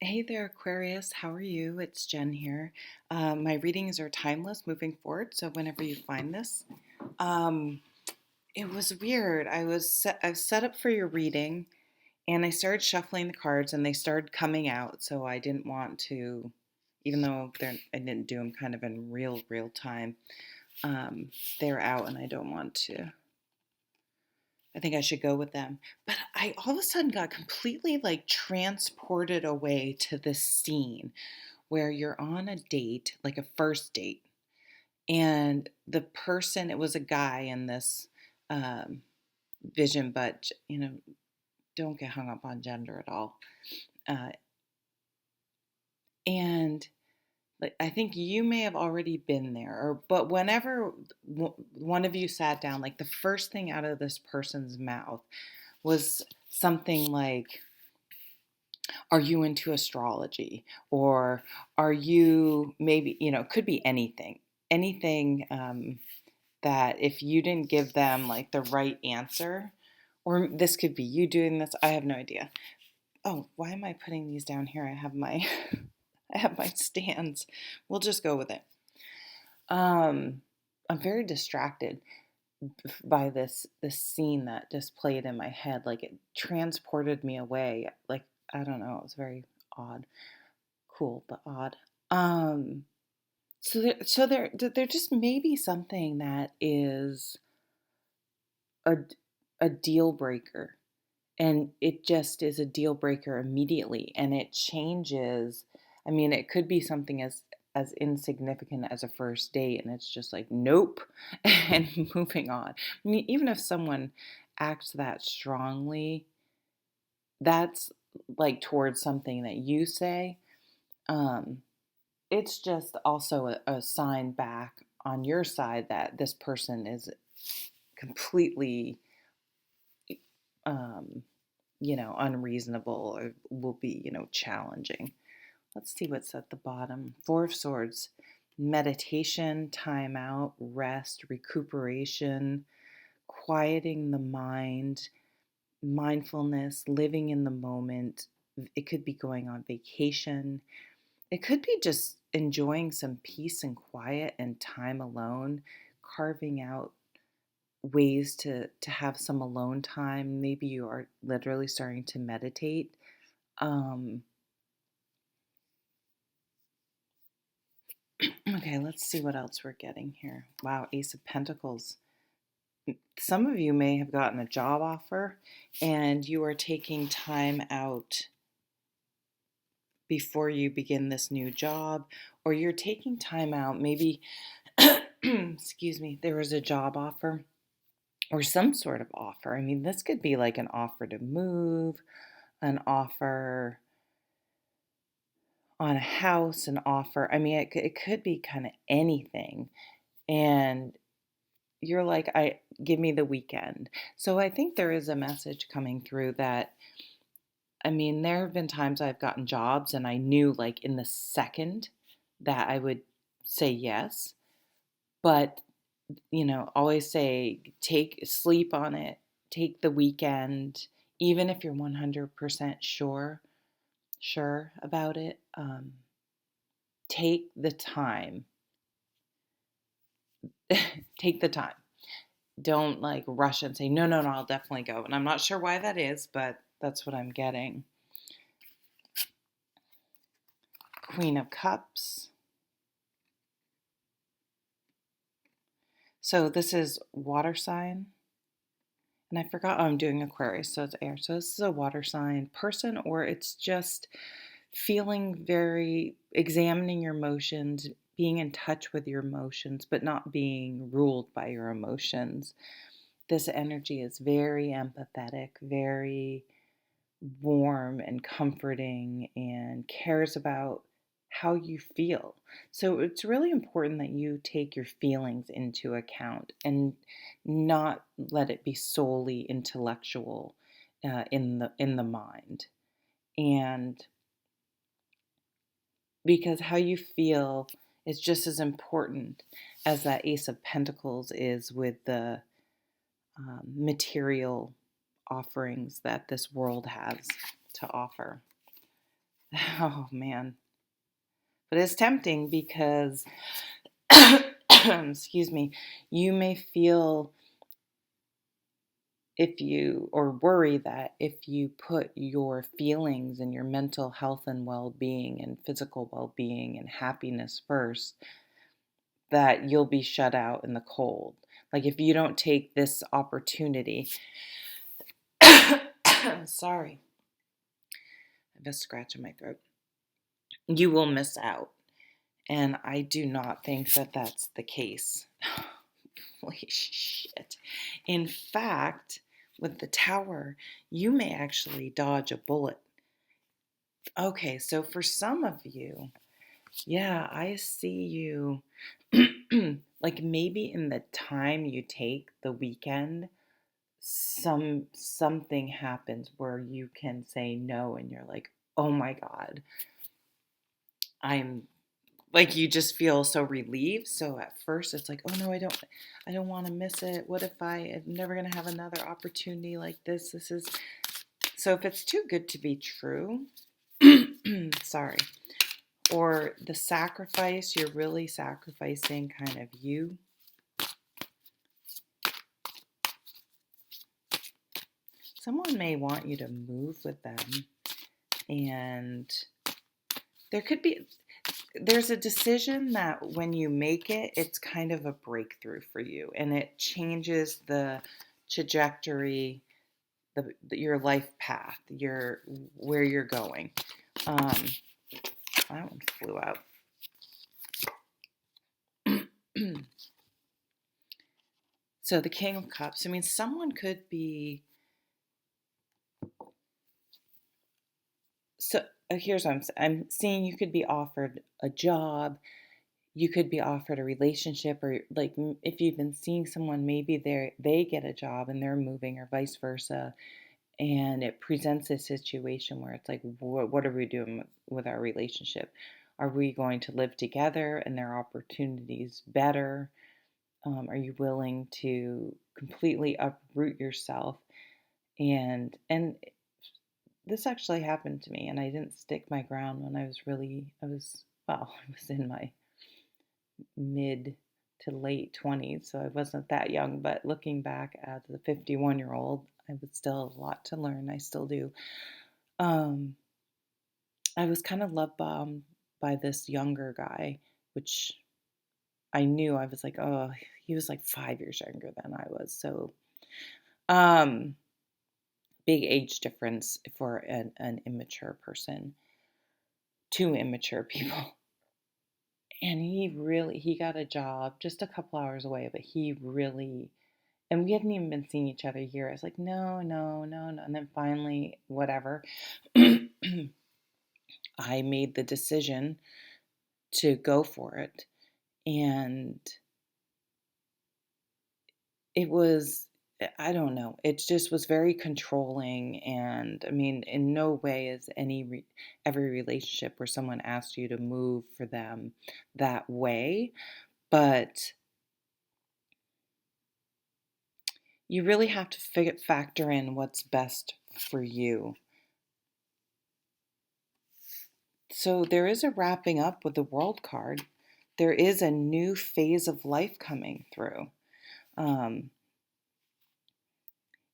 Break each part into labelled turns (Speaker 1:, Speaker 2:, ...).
Speaker 1: Hey there, Aquarius. How are you? It's Jen here. My readings are timeless moving forward, so whenever you find this, um, it was weird. I was set up for your reading, and I started shuffling the cards, and they started coming out. So I didn't want to, even though I didn't do them kind of in real time. They're out, and I don't want to. I think I should go with them. But I all of a sudden got completely like transported away to this scene where you're on a date, like a first date, and the person, it was a guy in this um, vision, but don't get hung up on gender at all. Uh, and like, I think you may have already been there, but whenever one of you sat down, like the first thing out of this person's mouth was something like, are you into astrology? Or are you maybe, it could be anything that if you didn't give them like the right answer, or this could be you doing this, I have no idea. Oh, why am I putting these down here? I have my I have my stands. We'll just go with it. I'm very distracted by this scene that just played in my head. Like it transported me away. Like I don't know, it was very odd. Cool, but odd. Um so there just may be something that is a a deal breaker, and it just is a deal breaker immediately, and it changes. I mean, it could be something as insignificant as a first date, and it's just like nope, and moving on. I mean, even if someone acts that strongly, that's like towards something that you say. um it's just also a sign back on your side that this person is completely um unreasonable, or will be, challenging. Let's see what's at the bottom. Four of Swords: meditation, time out, rest, recuperation, quieting the mind, mindfulness, living in the moment. It could be going on vacation. It could be just enjoying some peace and quiet and time alone, carving out ways to have some alone time. Maybe you are literally starting to meditate. Um, okay, let's see what else we're getting here. Wow, Ace of Pentacles. Some of you may have gotten a job offer and you are taking time out before you begin this new job, or you're taking time out. Maybe, excuse me, there was a job offer or some sort of offer. I mean, this could be like an offer to move, an offer on a house, an offer. I mean, it could be kind of anything. And you're like, I give me the weekend. So I think there is a message coming through that, I mean, there have been times I've gotten jobs and I knew like in the second that I would say yes. But, always say, take sleep on it, take the weekend, even if you're 100% sure about it. Take the time. Take the time. Don't like rush and say, no, I'll definitely go. And I'm not sure why that is, but that's what I'm getting. Queen of Cups. So this is water sign. And I forgot, I'm doing Aquarius, so it's air. So this is a water sign person, or it's just feeling very, examining your emotions, being in touch with your emotions, but not being ruled by your emotions. This energy is very empathetic, very warm and comforting, and cares about how you feel. So it's really important that you take your feelings into account and not let it be solely intellectual, in the mind. And because how you feel is just as important as that Ace of Pentacles is with the material offerings that this world has to offer. Oh man. But it's tempting because, excuse me, you may feel if you, or worry that if you put your feelings and your mental health and well-being and physical well-being and happiness first, that you'll be shut out in the cold. Like if you don't take this opportunity, sorry, I have a scratch in my throat, you will miss out. And I do not think that that's the case. Holy shit. In fact, with the tower, you may actually dodge a bullet. Okay, so for some of you, yeah, I see you like maybe in the time you take the weekend, something happens where you can say no and you're like, "Oh my God, I'm like you just feel so relieved." So at first it's like, "Oh no, I don't want to miss it. What if I'm never going to have another opportunity like this? This is." So if it's too good to be true, sorry. Or the sacrifice, you're really sacrificing kind of you. Someone may want you to move with them, and there's a decision that when you make it, it's kind of a breakthrough for you, and it changes the trajectory, your life path, where you're going. That one flew out. So the King of Cups, I mean, someone could be, so here's what I'm seeing. You could be offered a job, you could be offered a relationship, or like if you've been seeing someone, maybe they get a job and they're moving, or vice versa, and it presents a situation where it's like, what are we doing with our relationship? Are we going to live together and there are opportunities better? Are you willing to completely uproot yourself? And this actually happened to me, and I didn't stick my ground when I was in my mid to late 20s, so I wasn't that young, but looking back as a 51-year-old, I would still have a lot to learn. I still do. Um, I was kind of love bombed by this younger guy, which I knew. I was like, oh, he was like 5 years younger than I was. So, um, big age difference for an immature person, two immature people. And he got a job just a couple hours away, but and we hadn't even been seeing each other a year. I was like, no, no, no, no. And then finally, whatever, I made the decision to go for it. And it was, I don't know, it just was very controlling. And I mean, in no way is every relationship where someone asks you to move for them that way. But you really have to factor in what's best for you. So there is a wrapping up with the World card. There is a new phase of life coming through. Um,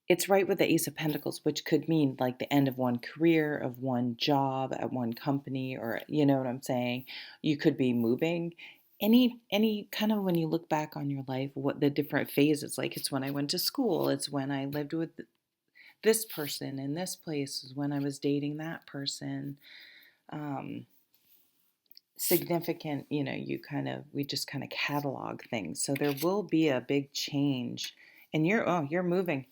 Speaker 1: it's right with the Ace of Pentacles, which could mean like the end of one career, of one job at one company, or you know what I'm saying? You could be moving. Any kind of, when you look back on your life, what the different phases, like it's when I went to school, it's when I lived with this person in this place, is when I was dating that person. Significant, we just kind of catalog things. So there will be a big change. And you're moving.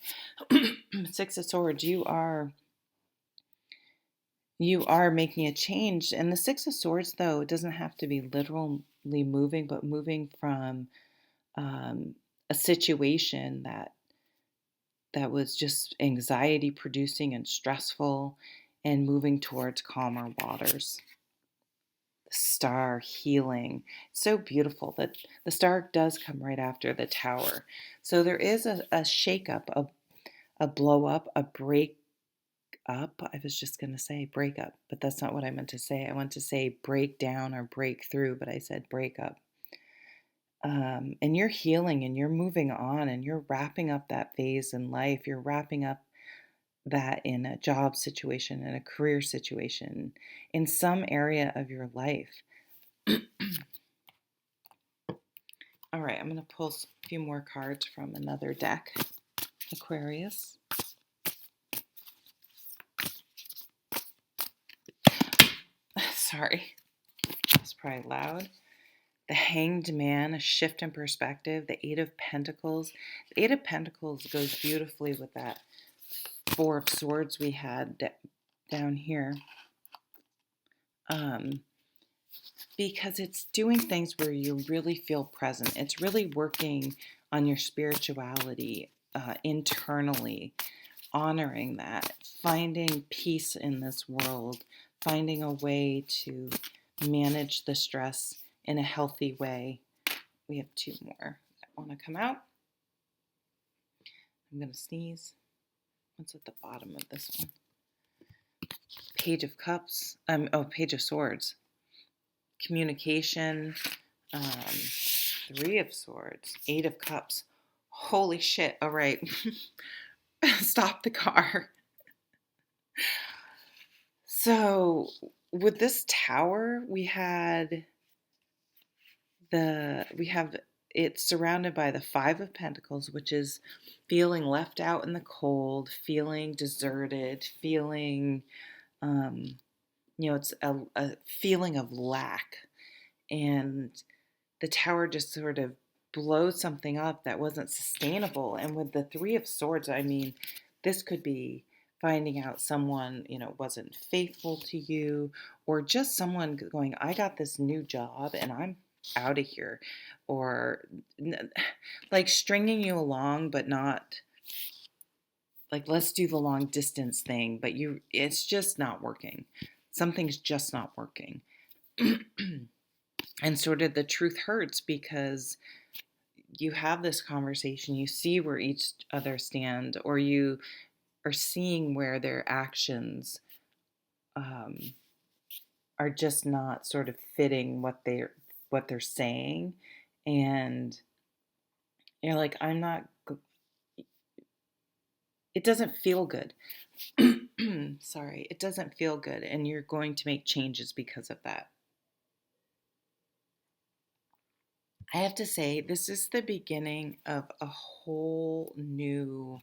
Speaker 1: Six of Swords, you are making a change. And the Six of Swords, though, it doesn't have to be literally moving, but moving from a situation that was just anxiety producing and stressful, and moving towards calmer waters. Star healing. So beautiful that the star does come right after the tower. So there is a shakeup, a blow up, a break, up. I was just going to say break up, but that's not what I meant to say. I want to say break down or break through, but I said break up. And you're healing and you're moving on and you're wrapping up that phase in life. You're wrapping up that in a job situation, in a career situation, in some area of your life. All right, I'm going to pull a few more cards from another deck, Aquarius. Sorry, it's probably loud. The Hanged Man, a shift in perspective. The Eight of Pentacles. The Eight of Pentacles goes beautifully with that Four of Swords we had down here. Because it's doing things where you really feel present. It's really working on your spirituality internally, honoring that, finding peace in this world, finding a way to manage the stress in a healthy way. We have two more that want to come out. I'm going to sneeze. What's at the bottom of this one? Page of Cups. Page of Swords. Communication. Three of Swords. Eight of Cups. Holy shit. All right. Stop the car. So with this tower, we have it surrounded by the Five of Pentacles, which is feeling left out in the cold, feeling deserted, feeling, it's a feeling of lack. And the tower just sort of blows something up that wasn't sustainable. And with the Three of Swords, I mean, this could be finding out someone, wasn't faithful to you, or just someone going, I got this new job and I'm out of here, or like stringing you along, but not like, let's do the long distance thing, but it's just not working. Something's just not working. And sort of the truth hurts because you have this conversation, you see where each other stand, or you are seeing where their actions are just not sort of fitting what they're saying, and you're like, it doesn't feel good. Sorry, it doesn't feel good, and you're going to make changes because of that. I have to say, this is the beginning of a whole new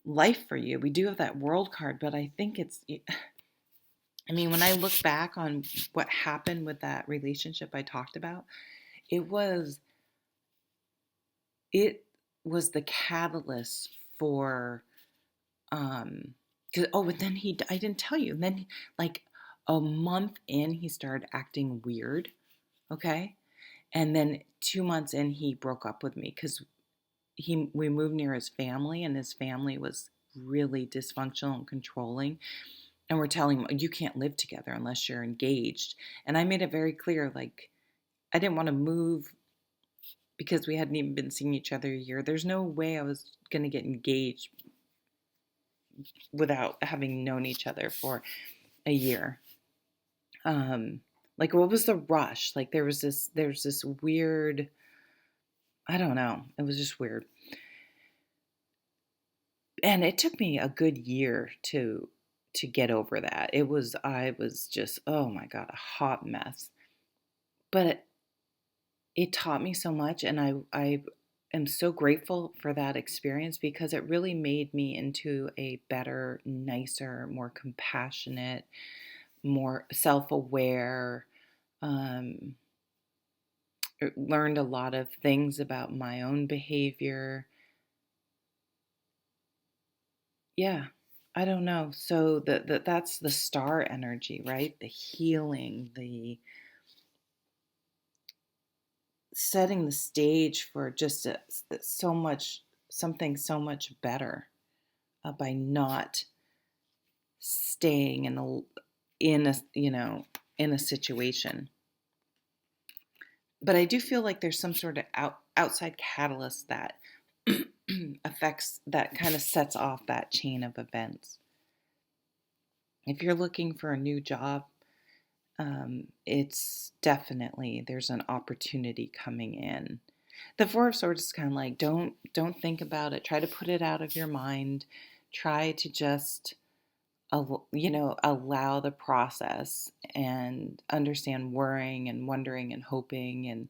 Speaker 1: life for you. We do have that World card, but I think when I look back on what happened with that relationship I talked about, it was the catalyst for, but then I didn't tell you. And then, like a month in, he started acting weird. Okay. And then 2 months in, he broke up with me because we moved near his family, and his family was really dysfunctional and controlling. And we're telling him, you can't live together unless you're engaged. And I made it very clear, like, I didn't want to move because we hadn't even been seeing each other a year. There's no way I was going to get engaged without having known each other for a year. Like, what was the rush? Like, there's this weird, I don't know. It was just weird. And it took me a good year to get over that. I was just, oh my God, a hot mess. But it taught me so much, and I am so grateful for that experience because it really made me into a better, nicer, more compassionate, more self-aware, learned a lot of things about my own behavior. Yeah, I don't know. So that's the star energy, right? The healing, the setting the stage for just something so much better by not staying in a situation. But I do feel like there's some sort of outside catalyst that affects, that kind of sets off that chain of events. If you're looking for a new job, it's definitely, there's an opportunity coming in. The Four of Swords is kind of like, don't think about it. Try to put it out of your mind. Try to just allow the process and understand worrying and wondering and hoping and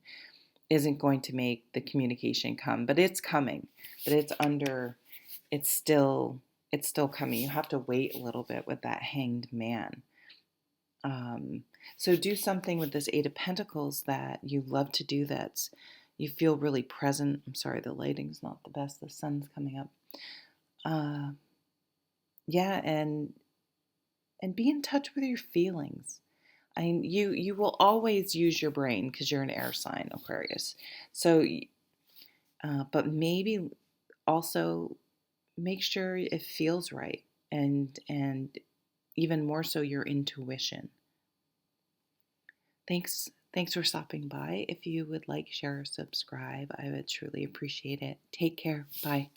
Speaker 1: isn't going to make the communication come, but it's coming. But it's still coming. You have to wait a little bit with that Hanged Man. So do something with this Eight of Pentacles that you love to do, that's you feel really present. I'm sorry, the lighting's not the best. The sun's coming up. Yeah, and be in touch with your feelings. You will always use your brain because you're an air sign, Aquarius. So, but maybe also make sure it feels right, and even more so your intuition. Thanks for stopping by. If you would like, share, or subscribe, I would truly appreciate it. Take care. Bye.